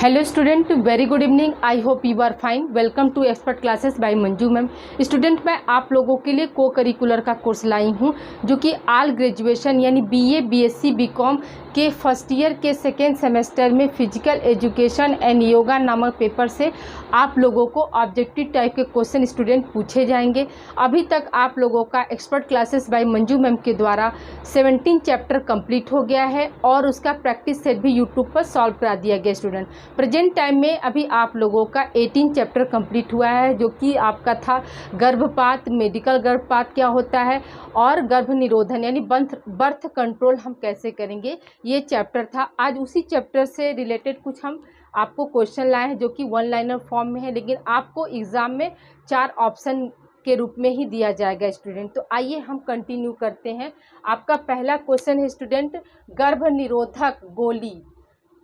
Hello student, very good evening. I hope you are fine. Welcome to expert classes by Manju ma'am. Student, मैं आप लोगों के लिए को करिकुलर का कोर्स लाई हूँ जो कि ऑल ग्रेजुएशन यानी बीए, बीएससी, बीकॉम के फर्स्ट ईयर के सेकेंड सेमेस्टर में फिजिकल एजुकेशन एंड योगा नामक पेपर से आप लोगों को ऑब्जेक्टिव टाइप के क्वेश्चन स्टूडेंट पूछे जाएंगे। अभी तक आप लोगों का expert classes by Manju ma'am के द्वारा 17 चैप्टर कंप्लीट हो गया है और उसका प्रैक्टिस सेट भी यूट्यूब पर सॉल्व करा दिया गया। स्टूडेंट, प्रेजेंट टाइम में अभी आप लोगों का 18 चैप्टर कंप्लीट हुआ है जो कि आपका था गर्भपात, मेडिकल गर्भपात क्या होता है और गर्भ निरोधन यानी बर्थ कंट्रोल हम कैसे करेंगे, ये चैप्टर था। आज उसी चैप्टर से रिलेटेड कुछ हम आपको क्वेश्चन लाए हैं जो कि वन लाइनर फॉर्म में है, लेकिन आपको एग्ज़ाम में 4 ऑप्शन के रूप में ही दिया जाएगा स्टूडेंट। तो आइए हम कंटिन्यू करते हैं। आपका पहला क्वेश्चन है स्टूडेंट, गर्भ निरोधक गोली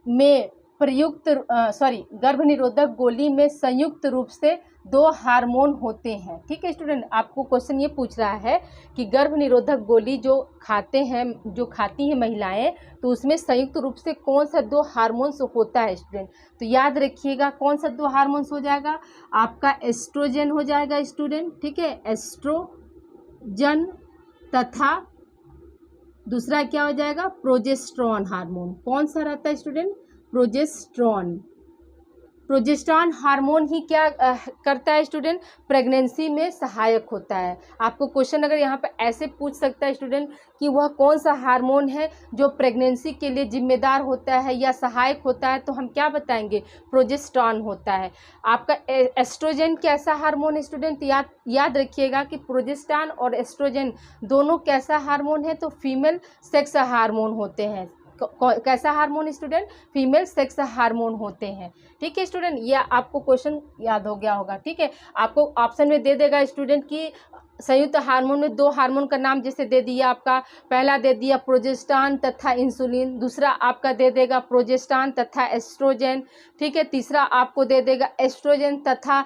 में गर्भ निरोधक गोली में संयुक्त रूप से 2 हार्मोन होते हैं। ठीक है स्टूडेंट, आपको क्वेश्चन ये पूछ रहा है कि गर्भ निरोधक गोली जो खाती हैं महिलाएं, तो उसमें संयुक्त रूप से कौन सा 2 हार्मोन्स होता है स्टूडेंट। तो याद रखिएगा कौन सा 2 हार्मोन्स हो जाएगा, आपका एस्ट्रोजन हो जाएगा स्टूडेंट। ठीक है, एस्ट्रोजन तथा दूसरा क्या हो जाएगा, प्रोजेस्टेरॉन हार्मोन। कौन सा रहता है स्टूडेंट, प्रोजेस्टेरॉन हार्मोन ही क्या करता है स्टूडेंट, प्रेगनेंसी में सहायक होता है। आपको क्वेश्चन अगर यहाँ पे ऐसे पूछ सकता है स्टूडेंट कि वह कौन सा हार्मोन है जो प्रेगनेंसी के लिए जिम्मेदार होता है या सहायक होता है, तो हम क्या बताएंगे, प्रोजेस्टेरॉन होता है। आपका एस्ट्रोजन कैसा हार्मोन है स्टूडेंट, याद रखिएगा कि प्रोजेस्टेरॉन और एस्ट्रोजन दोनों कैसा हार्मोन है, तो फीमेल सेक्स हार्मोन होते हैं। कैसा hormone student, female sex hormone होते हैं। ठीक है स्टूडेंट, ये आपको क्वेश्चन याद हो गया होगा। ठीक है, आपको ऑप्शन में दे देगा स्टूडेंट की संयुक्त हार्मोन में 2 हार्मोन का नाम जैसे दे दिया, आपका पहला दे दिया प्रोजेस्टेरॉन तथा इंसुलिन, दूसरा आपका दे देगा प्रोजेस्टेरॉन तथा एस्ट्रोजन। ठीक है, तीसरा आपको दे देगा एस्ट्रोजन तथा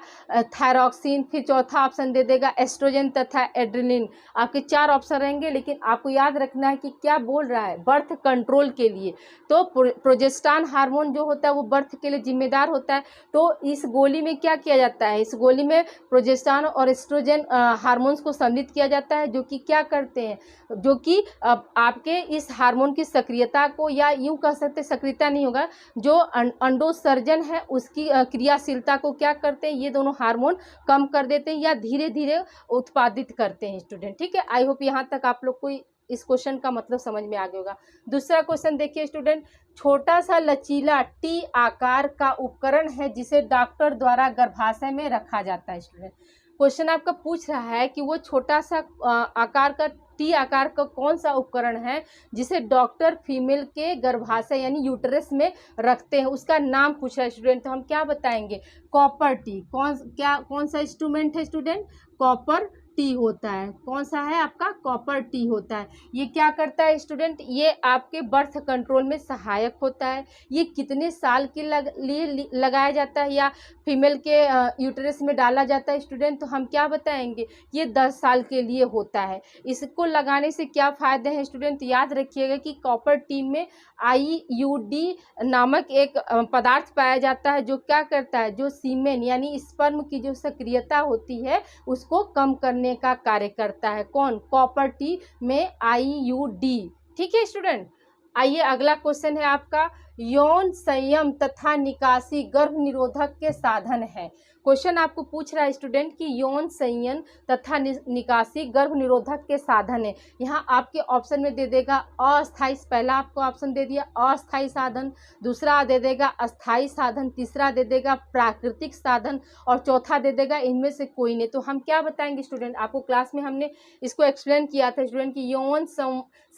थायरॉक्सिन, फिर चौथा ऑप्शन दे देगा एस्ट्रोजन तथा एड्रेनलिन। आपके 4 ऑप्शन रहेंगे, लेकिन आपको याद रखना है कि क्या बोल रहा है, बर्थ कंट्रोल के लिए। तो प्रोजेस्टेरॉन हार्मोन जो होता है वो बर्थ के लिए जिम्मेदार होता है। तो इस गोली में क्या किया जाता है, इस गोली में प्रोजेस्टेरॉन और एस्ट्रोजन हार्मोन्स को सम्मिलित किया जाता है, जो कि क्या करते हैं, जो कि आपके इस हार्मोन की सक्रियता को, या यूं कह सकते सक्रियता नहीं होगा, जो अंडोत्सर्जन है उसकी क्रियाशीलता को क्या करते हैं, ये दोनों हार्मोन कम कर देते हैं या धीरे धीरे उत्पादित करते हैं स्टूडेंट। ठीक है, आई होप यहाँ तक आप लोग को इस क्वेश्चन का मतलब समझ में आ गया होगा। दूसरा क्वेश्चन देखिए स्टूडेंट, छोटा सा लचीला टी आकार का उपकरण है जिसे डॉक्टर द्वारा गर्भाशय में रखा जाता है स्टूडेंट। क्वेश्चन आपका पूछ रहा है कि वो छोटा सा आकार का टी आकार का कौन सा उपकरण है जिसे डॉक्टर फीमेल के गर्भाशय यानी यूटरस में रखते हैं, उसका नाम पूछ रहा है स्टूडेंट। तो हम क्या बताएंगे, कॉपर टी। कौन सा इंस्ट्रूमेंट है स्टूडेंट, कॉपर टी होता है। कौन सा है आपका, कॉपर टी होता है। ये क्या करता है स्टूडेंट, ये आपके बर्थ कंट्रोल में सहायक होता है। ये कितने साल के लिए लगाया जाता है या फीमेल के यूटरस में डाला जाता है स्टूडेंट, तो हम क्या बताएंगे, ये 10 साल के लिए होता है। इसको लगाने से क्या फ़ायदे हैं स्टूडेंट, याद रखिएगा कि कॉपर टी में IUD नामक एक पदार्थ पाया जाता है जो क्या करता है, जो सीमेन यानी स्पर्म की जो सक्रियता होती है उसको कम करने का कार्य करता है। कौन, कॉपर टी में IUD। ठीक है स्टूडेंट, आइए अगला क्वेश्चन है आपका, यौन संयम तथा निकासी गर्भ निरोधक के साधन है। क्वेश्चन आपको पूछ रहा है स्टूडेंट कि यौन संयम तथा निकासी गर्भ निरोधक के साधन है। यहाँ आपके ऑप्शन में दे देगा अस्थायी, पहला आपको ऑप्शन दे दिया अस्थायी साधन, दूसरा दे देगा अस्थायी साधन, तीसरा दे देगा प्राकृतिक साधन और चौथा दे देगा इनमें से कोई नहीं। तो हम क्या बताएंगे स्टूडेंट, आपको क्लास में हमने इसको एक्सप्लेन किया था स्टूडेंट कि यौन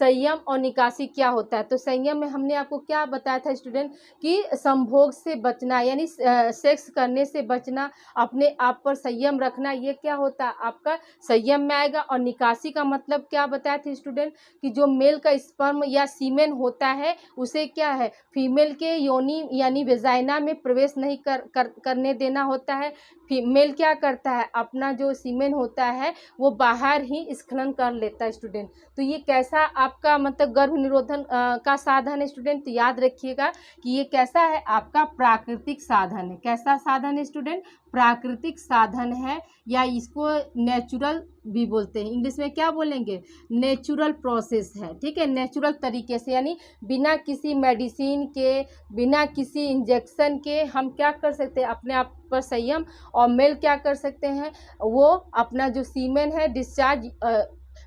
संयम और निकासी क्या होता है। तो संयम में हमने आपको क्या बताया था स्टूडेंट कि संभोग से बचना यानी सेक्स करने से बचना, अपने आप पर संयम रखना, ये क्या होता है आपका संयम में आएगा। और निकासी का मतलब क्या बताया था स्टूडेंट कि जो मेल का स्पर्म या सीमेन होता है उसे क्या है, फीमेल के योनि यानी वेजाइना में प्रवेश नहीं करने देना होता है। फीमेल क्या करता है, अपना जो सीमेन होता है वो बाहर ही स्खलन कर लेता है स्टूडेंट। तो ये कैसा आपका मतलब गर्भ निरोधन का साधन है स्टूडेंट, तो याद रखिएगा रखिएगा कि ये कैसा है, आपका प्राकृतिक साधन है। कैसा साधन है स्टूडेंट? प्राकृतिक साधन है, या इसको नेचुरल भी बोलते हैं। इंग्लिश में क्या बोलेंगे? नेचुरल प्रोसेस है, ठीक है, नेचुरल तरीके से, यानी बिना किसी मेडिसिन के, बिना किसी इंजेक्शन के हम क्या कर सकते हैं, अपने आप पर संयम, और मेल क्या कर सकते हैं, वो अपना जो सीमेन है डिस्चार्ज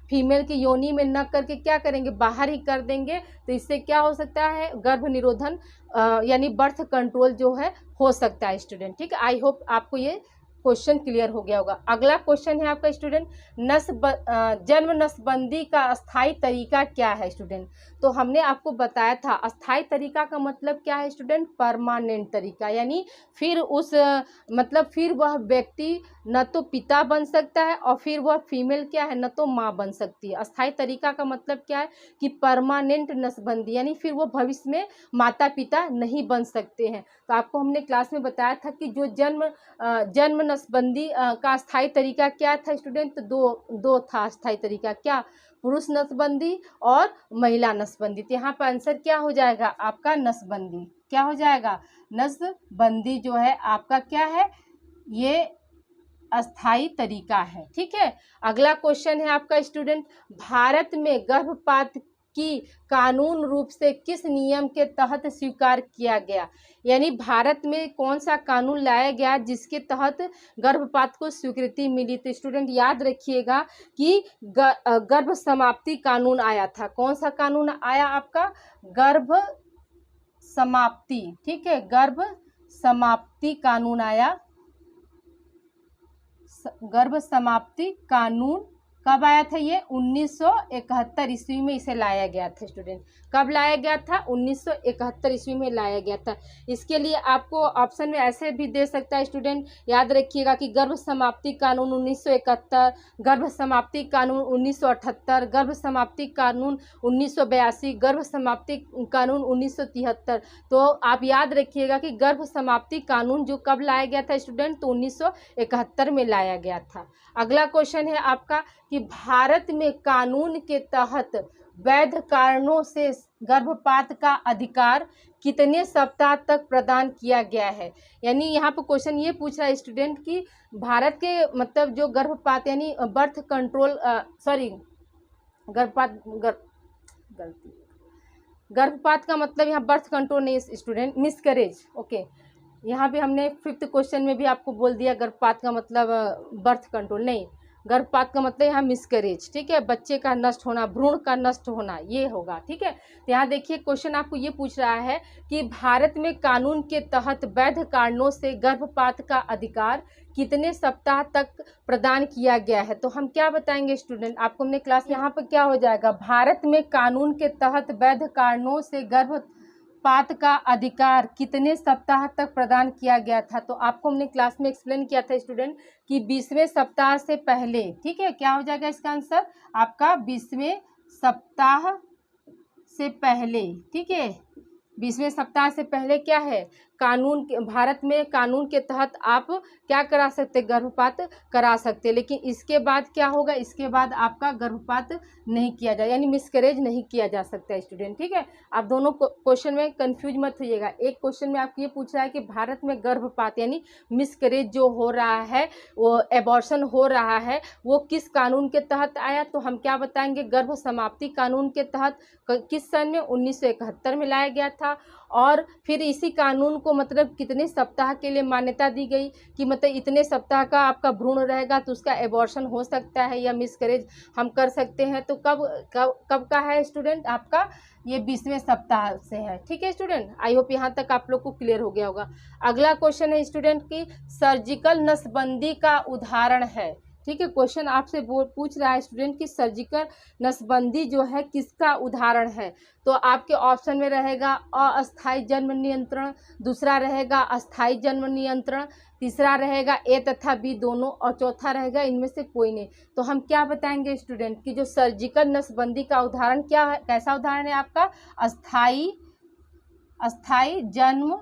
फीमेल की योनि में न करके क्या करेंगे, बाहर ही कर देंगे। तो इससे क्या हो सकता है, गर्भ निरोधन यानी बर्थ कंट्रोल जो है हो सकता है स्टूडेंट, ठीक है। आई होप आपको ये क्वेश्चन क्लियर हो गया होगा। अगला क्वेश्चन है आपका स्टूडेंट, जन्म नसबंदी का अस्थाई तरीका क्या है स्टूडेंट? तो हमने आपको बताया था अस्थाई तरीका का मतलब क्या है स्टूडेंट? परमानेंट तरीका, यानी फिर फिर वह व्यक्ति न तो पिता बन सकता है और फिर वह फीमेल क्या है, न तो माँ बन सकती है। अस्थाई तरीका का मतलब क्या है कि परमानेंट नसबंदी, यानी फिर वो भविष्य में माता पिता नहीं बन सकते हैं। तो आपको हमने क्लास में बताया था कि जो जन्म नसबंदी का अस्थाई तरीका क्या था स्टूडेंट? तो दो था अस्थाई तरीका, क्या? पुरुष नसबंदी और महिला नसबंदी। तो यहाँ पर आंसर क्या हो जाएगा आपका? नसबंदी। क्या हो जाएगा? नसबंदी जो है आपका क्या है, ये अस्थाई तरीका है, ठीक है। अगला क्वेश्चन है आपका स्टूडेंट, भारत में गर्भपात की कानून रूप से किस नियम के तहत स्वीकार किया गया? यानी भारत में कौन सा कानून लाया गया जिसके तहत गर्भपात को स्वीकृति मिली? तो स्टूडेंट याद रखिएगा कि गर्भ समाप्ति कानून आया था। कौन सा कानून आया आपका? गर्भ समाप्ति, ठीक है, गर्भ समाप्ति कानून आया। गर्भ समाप्ति कानून कब आया था? ये 1971 ईस्वी में इसे लाया गया था स्टूडेंट। कब लाया गया था? 1971 ईस्वी में लाया गया था। इसके लिए आपको ऑप्शन में ऐसे भी दे सकता है स्टूडेंट, याद रखिएगा कि गर्भ समाप्ति कानून 1971, गर्भ समाप्ति कानून 1978, गर्भ समाप्ति कानून 1982, गर्भ समाप्ति कानून 1973। तो आप याद रखिएगा कि गर्भ समाप्ति कानून जो कब लाया गया था स्टूडेंट? तो 1971 में लाया गया था। अगला क्वेश्चन है आपका कि भारत में कानून के तहत वैध कारणों से गर्भपात का अधिकार कितने सप्ताह तक प्रदान किया गया है? यानी यहाँ पर क्वेश्चन ये पूछ रहा है स्टूडेंट कि भारत के मतलब जो गर्भपात यानी बर्थ कंट्रोल गर्भपात का मतलब यहाँ बर्थ कंट्रोल नहीं स्टूडेंट, मिसकैरेज। ओके, यहाँ पे हमने 5th क्वेश्चन में भी आपको बोल दिया गर्भपात का मतलब बर्थ कंट्रोल नहीं, गर्भपात का मतलब यहाँ मिसकैरेज, ठीक है, बच्चे का नष्ट होना, भ्रूण का नष्ट होना, ये होगा, ठीक है। तो यहाँ देखिए क्वेश्चन आपको ये पूछ रहा है कि भारत में कानून के तहत वैध कारणों से गर्भपात का अधिकार कितने सप्ताह तक प्रदान किया गया है? तो हम क्या बताएंगे स्टूडेंट, आपको हमने क्लास यहाँ पर क्या हो जाएगा, भारत में कानून के तहत वैध कारणों से गर्भपात का अधिकार कितने सप्ताह तक प्रदान किया गया था? तो आपको हमने क्लास में एक्सप्लेन किया था स्टूडेंट कि 20वें सप्ताह से पहले, ठीक है। क्या हो जाएगा इसका आंसर आपका? 20वें सप्ताह से पहले, ठीक है, 20वें सप्ताह से पहले क्या है, कानून के, भारत में कानून के तहत आप क्या करा सकते, गर्भपात करा सकते। लेकिन इसके बाद क्या होगा, इसके बाद आपका गर्भपात नहीं किया जाए, यानी मिसकैरेज नहीं किया जा सकता है स्टूडेंट, ठीक है। आप दोनों क्वेश्चन में कंफ्यूज मत होइएगा। एक क्वेश्चन में आपको ये पूछ रहा है कि भारत में गर्भपात यानी मिसकैरेज जो हो रहा है, वो एबॉर्शन हो रहा है, वो किस कानून के तहत आया? तो हम क्या बताएंगे, गर्भ समाप्ति कानून के तहत किस सन में? 1971 में लाया गया था। और फिर इसी कानून को मतलब कितने सप्ताह के लिए मान्यता दी गई कि मतलब इतने सप्ताह का आपका भ्रूण रहेगा तो उसका एबॉर्शन हो सकता है या मिसकैरेज हम कर सकते हैं। तो कब का है स्टूडेंट आपका? ये 20वें सप्ताह से है, ठीक है स्टूडेंट। आई होप यहाँ तक आप लोग को क्लियर हो गया होगा। अगला क्वेश्चन है स्टूडेंट की सर्जिकल नसबंदी का उदाहरण है, ठीक है। क्वेश्चन आपसे पूछ रहा है स्टूडेंट कि सर्जिकल नसबंदी जो है किसका उदाहरण है? तो आपके ऑप्शन में रहेगा अस्थायी जन्म नियंत्रण, दूसरा रहेगा अस्थायी जन्म नियंत्रण, तीसरा रहेगा ए तथा बी दोनों, और चौथा रहेगा इनमें से कोई नहीं। तो हम क्या बताएंगे स्टूडेंट कि जो सर्जिकल नसबंदी का उदाहरण क्या है, कैसा उदाहरण है आपका? अस्थायी जन्म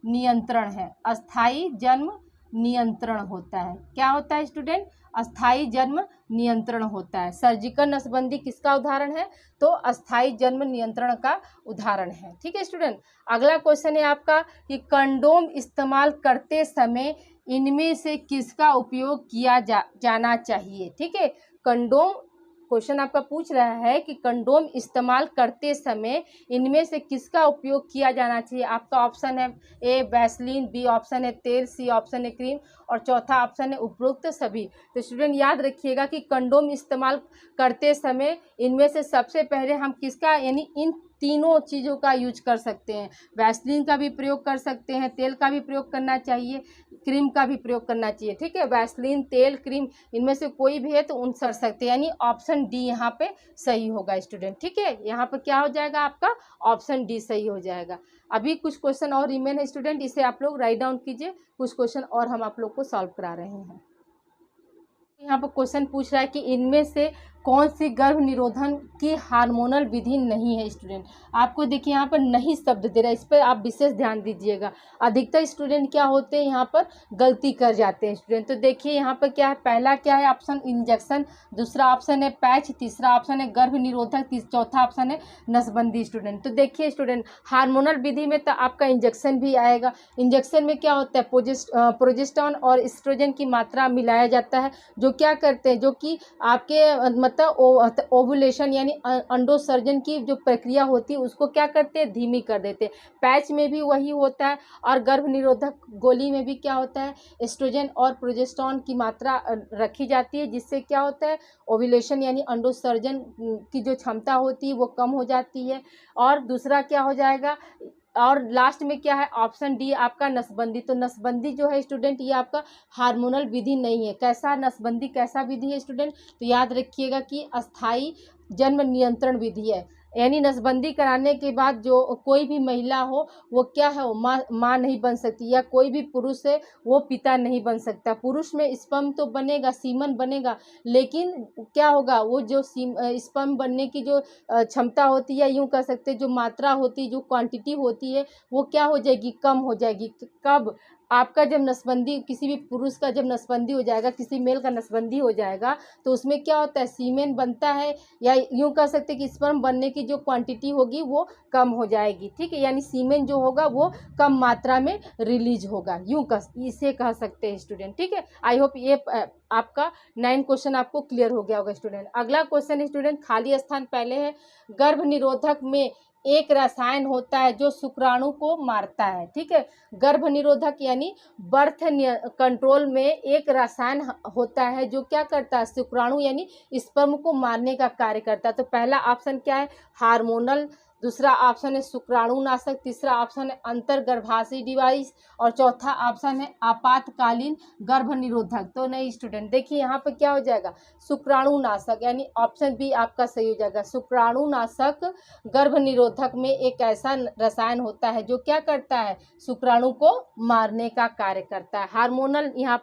नियंत्रण है, अस्थायी जन्म नियंत्रण होता है। क्या होता है स्टूडेंट? अस्थाई जन्म नियंत्रण होता है। सर्जिकल नसबंदी किसका उदाहरण है? तो अस्थाई जन्म नियंत्रण का उदाहरण है। ठीक है स्टूडेंट, अगला क्वेश्चन है आपका कि कंडोम इस्तेमाल करते समय इनमें से किसका उपयोग किया जाना चाहिए। ठीक है, कंडोम क्वेश्चन आपका पूछ रहा है कि कंडोम इस्तेमाल करते समय इनमें से किसका उपयोग किया जाना चाहिए। आपका ऑप्शन है ए वैसलीन, बी ऑप्शन है तेल, सी ऑप्शन है क्रीम और चौथा ऑप्शन है उपरोक्त सभी। तो स्टूडेंट याद रखिएगा कि कंडोम इस्तेमाल करते समय इनमें से सबसे पहले हम किसका यानी इन तीनों चीज़ों का यूज कर सकते हैं। वैसलीन का भी प्रयोग कर सकते हैं, तेल का भी प्रयोग करना चाहिए, क्रीम का भी प्रयोग करना चाहिए। ठीक है, वैसलीन, तेल, क्रीम इनमें से कोई भी है तो उन कर सकते हैं, यानी ऑप्शन डी यहाँ पे सही होगा स्टूडेंट। ठीक है, यहाँ पे क्या हो जाएगा आपका ऑप्शन डी सही हो जाएगा। अभी कुछ क्वेश्चन और रिमेन है स्टूडेंट, इसे आप लोग राइट डाउन कीजिए। कुछ क्वेश्चन और हम आप लोग को सॉल्व करा रहे हैं। यहाँ पर क्वेश्चन पूछ रहा है कि इनमें से कौन सी गर्भ निरोधन की हार्मोनल विधि नहीं है स्टूडेंट। आपको देखिए यहाँ पर नहीं शब्द दे रहा है, इस पर आप विशेष ध्यान दीजिएगा। अधिकतर स्टूडेंट क्या होते हैं यहाँ पर गलती कर जाते हैं स्टूडेंट। तो देखिए यहाँ पर क्या है, पहला क्या है ऑप्शन इंजेक्शन, दूसरा ऑप्शन है पैच, तीसरा ऑप्शन है गर्भ निरोधक, चौथा ऑप्शन है नसबंदी स्टूडेंट। तो देखिए स्टूडेंट, हार्मोनल विधि में तो आपका इंजेक्शन भी आएगा। इंजेक्शन में क्या होता है, प्रोजेस्टेरॉन और एस्ट्रोजन की मात्रा मिलाया जाता है, जो क्या करते हैं, जो कि आपके ओवुलेशन यानी अंडोसर्जन की जो प्रक्रिया होती है उसको क्या करते हैं, धीमी कर देते हैं। पैच में भी वही होता है और गर्भ निरोधक गोली में भी क्या होता है, एस्ट्रोजन और प्रोजेस्टेरॉन की मात्रा रखी जाती है, जिससे क्या होता है, ओवुलेशन यानी अंडोसर्जन की जो क्षमता होती है वो कम हो जाती है। और दूसरा क्या हो जाएगा, और लास्ट में क्या है ऑप्शन डी आपका नसबंदी। तो नसबंदी जो है स्टूडेंट ये आपका हार्मोनल विधि नहीं है। कैसा नसबंदी कैसा विधि है स्टूडेंट, तो याद रखिएगा कि अस्थाई जन्म नियंत्रण विधि है। यानी नसबंदी कराने के बाद जो कोई भी महिला हो वो क्या है, वो माँ नहीं बन सकती, या कोई भी पुरुष है वो पिता नहीं बन सकता। पुरुष में स्पर्म तो बनेगा, सीमन बनेगा, लेकिन क्या होगा, वो जो स्पर्म बनने की जो क्षमता होती है, यूँ कह सकते जो मात्रा होती है, जो क्वांटिटी होती है, वो क्या हो जाएगी, कम हो जाएगी। कब आपका जब नसबंदी, किसी भी पुरुष का जब नसबंदी हो जाएगा, किसी मेल का नसबंदी हो जाएगा, तो उसमें क्या होता है, सीमेन बनता है, या यूँ कह सकते कि स्पर्म बनने की जो क्वांटिटी होगी वो कम हो जाएगी। ठीक है, यानी सीमेन जो होगा वो कम मात्रा में रिलीज होगा, इसे कह सकते हैं स्टूडेंट। ठीक है, आई होप ये आपका 9 क्वेश्चन आपको क्लियर हो गया होगा स्टूडेंट। अगला क्वेश्चन स्टूडेंट, खाली स्थान पहले है, गर्भ निरोधक में एक रसायन होता है जो शुक्राणु को मारता है। ठीक है, गर्भ निरोधक यानी बर्थ कंट्रोल में एक रसायन होता है जो क्या करता है, शुक्राणु यानी स्पर्म को मारने का कार्य करता है। तो पहला ऑप्शन क्या है, हार्मोनल, दूसरा ऑप्शन है शुक्राणुनाशक, तीसरा ऑप्शन है अंतर्गर्भाशयी डिवाइस और चौथा ऑप्शन है आपातकालीन गर्भ निरोधक। तो नहीं स्टूडेंट, देखिए यहाँ पे क्या हो जाएगा, शुक्राणुनाशक, यानी ऑप्शन बी आपका सही हो जाएगा। शुक्राणुनाशक गर्भ निरोधक में एक ऐसा रसायन होता है जो क्या करता है, शुक्राणु को मारने का कार्य करता है। हार्मोनल यहाँ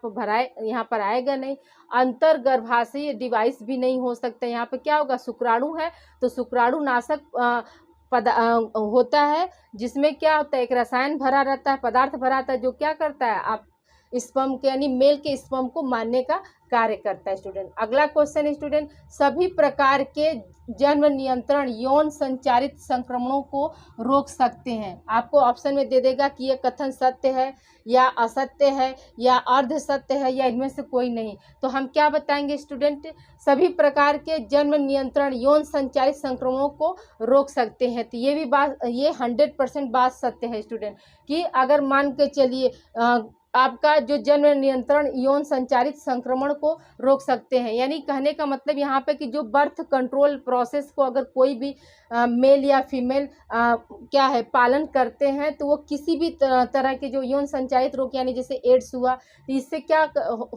पर आएगा नहीं, अंतर्गर्भाशयी डिवाइस भी नहीं हो सकता। यहाँ पे क्या होगा, शुक्राणु है तो शुक्राणुनाशक होता है, जिसमें क्या होता है, एक रसायन भरा रहता है, पदार्थ भरा रहता है, जो क्या करता है, आप स्पर्म के यानी मेल के स्पर्म को मारने का कार्य करता है स्टूडेंट। अगला क्वेश्चन स्टूडेंट, सभी प्रकार के जन्म नियंत्रण यौन संचारित संक्रमणों को रोक सकते हैं। आपको ऑप्शन में दे देगा कि यह कथन सत्य है या असत्य है या अर्ध सत्य है या इनमें से कोई नहीं। तो हम क्या बताएंगे स्टूडेंट, सभी प्रकार के जन्म नियंत्रण यौन संचारित संक्रमणों को रोक सकते हैं। तो ये भी बात, ये 100% बात सत्य है स्टूडेंट, कि अगर मान के चलिए आपका जो जन्म नियंत्रण यौन संचारित संक्रमण को रोक सकते हैं, यानी कहने का मतलब यहाँ पे कि जो बर्थ कंट्रोल प्रोसेस को अगर कोई भी मेल या फीमेल क्या है पालन करते हैं, तो वो किसी भी तरह के जो यौन संचारित रोग यानी जैसे एड्स हुआ, तो इससे क्या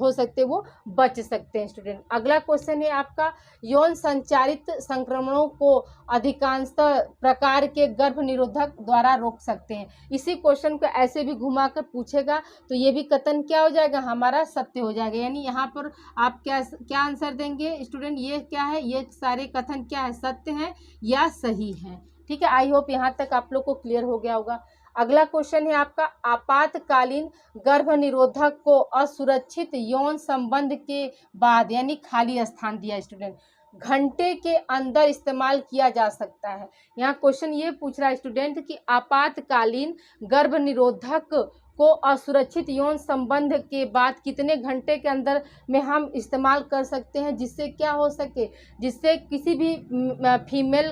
हो सकते हैं, वो बच सकते हैं स्टूडेंट। अगला क्वेश्चन है आपका, यौन संचारित संक्रमणों को अधिकांशतः प्रकार के गर्भ निरोधक द्वारा रोक सकते हैं। इसी क्वेश्चन को ऐसे भी घुमा कर पूछेगा तो ये भी कथन क्या हो जाएगा, हमारा सत्य हो जाएगा। यानी यहाँ पर आप क्या आंसर देंगे स्टूडेंट, ये क्या है, ये सारे कथन क्या है, सत्य है या सही है। ठीक है, आई होप यहाँ तक आप लोग को क्लियर हो गया होगा। अगला क्वेश्चन है आपका, आपातकालीन गर्भ निरोधक को असुरक्षित यौन संबंध के बाद, यानी खाली स्थान दिया स्टूडेंट, घंटे के अंदर इस्तेमाल किया जा सकता है। यहाँ क्वेश्चन ये पूछ रहा है स्टूडेंट कि आपातकालीन गर्भ निरोधक को असुरक्षित यौन संबंध के बाद कितने घंटे के अंदर में हम इस्तेमाल कर सकते हैं, जिससे क्या हो सके, जिससे किसी भी फीमेल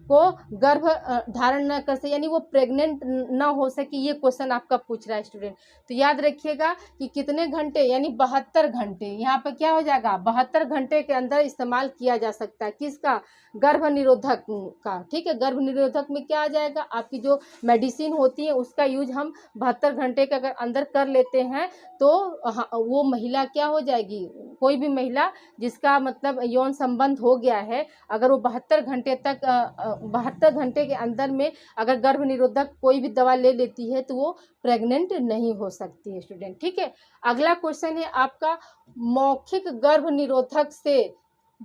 को गर्भ धारण न कर सके, यानी वो प्रेग्नेंट ना हो सके। ये क्वेश्चन आपका पूछ रहा है स्टूडेंट। तो याद रखिएगा कि कितने घंटे, यानी 72 घंटे, यहाँ पर क्या हो जाएगा, 72 घंटे के अंदर इस्तेमाल किया जा सकता है। किसका, गर्भ निरोधक का। ठीक है, गर्भ निरोधक में क्या आ जाएगा, आपकी जो मेडिसिन होती है उसका यूज हम 72 घंटे के अगर अंदर कर लेते हैं तो वो महिला क्या हो जाएगी, कोई भी महिला जिसका मतलब यौन संबंध हो गया है, अगर वो 72 घंटे तक 72 घंटे के अंदर में अगर गर्भ निरोधक कोई भी दवा ले लेती है तो वो प्रेग्नेंट नहीं हो सकती है स्टूडेंट। ठीक है, अगला क्वेश्चन है आपका, मौखिक गर्भ निरोधक से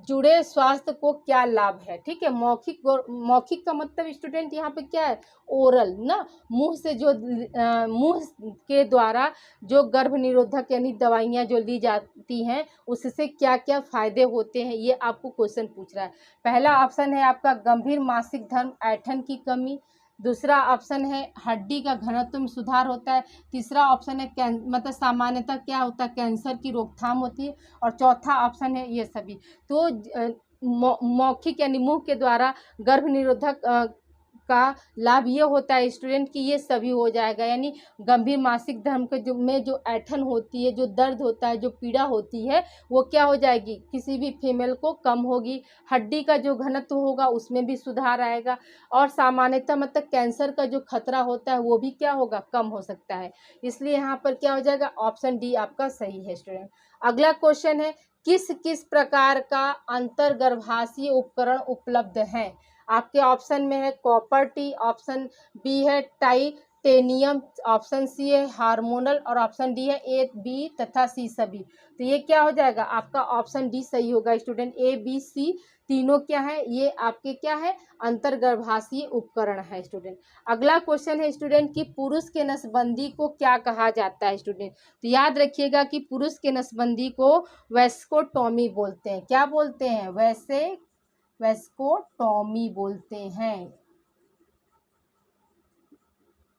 जुड़े स्वास्थ्य को क्या लाभ है। ठीक है, मौखिक का मतलब स्टूडेंट यहाँ पे क्या है, ओरल ना, मुंह से जो मुंह के द्वारा जो गर्भ निरोधक यानी दवाइयाँ जो ली जाती हैं उससे क्या क्या फायदे होते हैं, ये आपको क्वेश्चन पूछ रहा है। पहला ऑप्शन है आपका गंभीर मासिक धर्म, ऐंठन की कमी। दूसरा ऑप्शन है हड्डी का घनत्व में सुधार होता है। तीसरा ऑप्शन है मतलब सामान्यतः क्या होता है, कैंसर की रोकथाम होती है। और चौथा ऑप्शन है ये सभी। तो मौखिक यानी मुंह के द्वारा गर्भ निरोधक का लाभ ये होता है स्टूडेंट कि ये सभी हो जाएगा, यानी गंभीर मासिक धर्म के जो ऐंठन होती है, जो दर्द होता है, जो पीड़ा होती है, वो क्या हो जाएगी, किसी भी फीमेल को कम होगी। हड्डी का जो घनत्व होगा उसमें भी सुधार आएगा। और सामान्यतः मतलब कैंसर का जो खतरा होता है वो भी क्या होगा, कम हो सकता है। इसलिए यहाँ पर क्या हो जाएगा, ऑप्शन डी आपका सही है स्टूडेंट। अगला क्वेश्चन है, किस किस प्रकार का अंतर्गर्भाशयी उपकरण उपलब्ध है। आपके ऑप्शन में है कॉपर टी, ऑप्शन बी है टाइटेनियम, ऑप्शन सी है हार्मोनल और ऑप्शन डी है ए, बी तथा सी सभी। तो ये क्या हो जाएगा, आपका ऑप्शन डी सही होगा स्टूडेंट। ए, बी, सी तीनों क्या है, ये आपके क्या है, अंतर्गर्भाशयी उपकरण है स्टूडेंट। अगला क्वेश्चन है स्टूडेंट कि पुरुष के नसबंदी को क्या कहा जाता है स्टूडेंट। तो याद रखिएगा कि पुरुष के नसबंदी को वेस्कोटॉमी बोलते हैं। क्या बोलते हैं, वेस्कोटॉमी बोलते हैं,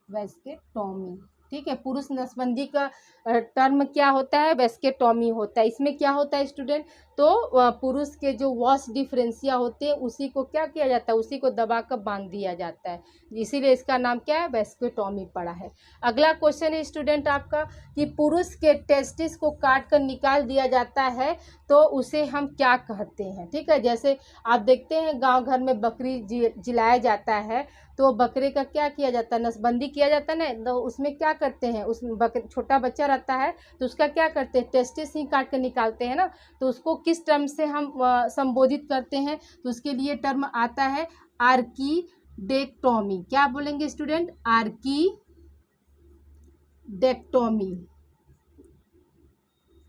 वेस्कोटॉमी। ठीक है, पुरुष नसबंदी का टर्म क्या होता है, वेस्कोटॉमी होता है। इसमें क्या होता है स्टूडेंट, तो पुरुष के जो वॉस डिफरेंशिया होते हैं उसी को क्या किया जाता है, उसी को दबाकर बांध दिया जाता है, इसीलिए इसका नाम क्या है, वेस्कोटॉमी पड़ा है। अगला क्वेश्चन है स्टूडेंट आपका कि पुरुष के टेस्टिस को काट कर निकाल दिया जाता है तो उसे हम क्या कहते हैं। ठीक है, जैसे आप देखते हैं गांव घर में बकरी जिलाया जाता है तो बकरे का क्या किया जाता है, नसबंदी किया जाता है ना, तो उसमें क्या करते हैं, उसमें छोटा बच्चा रहता है तो उसका क्या करते हैं, टेस्टिस ही काट कर निकालते हैं ना, तो उसको किस टर्म से हम संबोधित करते हैं, तो उसके लिए टर्म आता है आर्कीडेक्टोमी। क्या बोलेंगे स्टूडेंट, आर्कीडेक्टोमी,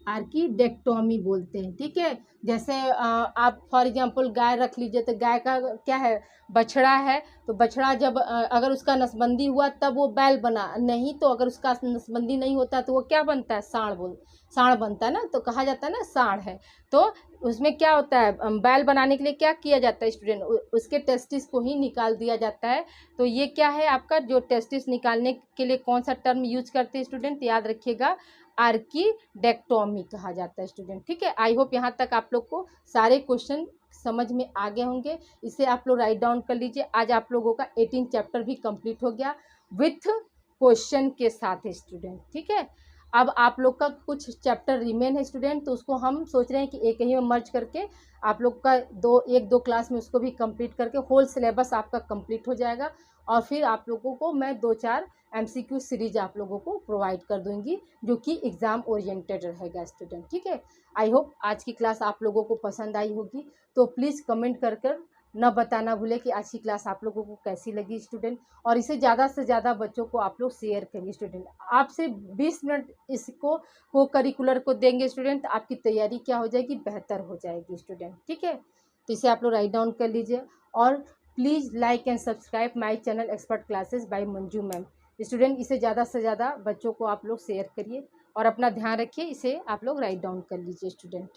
आर्कीडेक्टोमी बोलते हैं। ठीक है, जैसे आप फॉर एग्जांपल गाय रख लीजिए तो गाय का क्या है, बछड़ा है, तो बछड़ा जब अगर उसका नसबंदी हुआ तब वो बैल बना, नहीं तो अगर उसका नसबंदी नहीं होता तो वो क्या बनता है, साढ़ बनता है ना, तो कहा जाता है ना साढ़ है। तो उसमें क्या होता है, बैल बनाने के लिए क्या किया जाता है स्टूडेंट, उसके टेस्टिस को ही निकाल दिया जाता है। तो ये क्या है आपका, जो टेस्टिस निकालने के लिए कौन सा टर्म यूज करते हैं स्टूडेंट, याद रखिएगा आर्कीडेक्टोमी कहा जाता है स्टूडेंट। ठीक है, आई होप यहाँ तक आप लोग को सारे क्वेश्चन समझ में आ गए होंगे। इसे आप लोग राइट डाउन कर लीजिए। आज आप लोगों का 18 चैप्टर भी कंप्लीट हो गया विथ क्वेश्चन के साथ स्टूडेंट। ठीक है, अब आप लोग का कुछ चैप्टर रिमेन है स्टूडेंट, तो उसको हम सोच रहे हैं कि एक ही में मर्ज करके आप लोग का एक दो क्लास में उसको भी कंप्लीट करके होल सिलेबस आपका कंप्लीट हो जाएगा। और फिर आप लोगों को मैं 2-4 MCQ सीरीज आप लोगों को प्रोवाइड कर दूंगी जो कि एग्ज़ाम ओरिएंटेड रहेगा स्टूडेंट। ठीक है, आई होप आज की क्लास आप लोगों को पसंद आई होगी, तो प्लीज़ कमेंट कर न बताना भूले कि आज की क्लास आप लोगों को कैसी लगी स्टूडेंट। और इसे ज़्यादा से ज़्यादा बच्चों को आप लोग शेयर करिए स्टूडेंट। आप सिर्फ 20 मिनट इसको को करिकुलर को देंगे स्टूडेंट, आपकी तैयारी क्या हो जाएगी, बेहतर हो जाएगी स्टूडेंट। ठीक है, तो इसे आप लोग राइट डाउन कर लीजिए। और please like and subscribe my channel expert classes by Manju ma'am. Student इसे ज़्यादा से ज़्यादा बच्चों को आप लोग शेयर करिए और अपना ध्यान रखिए, इसे आप लोग राइट डाउन कर लीजिए स्टूडेंट।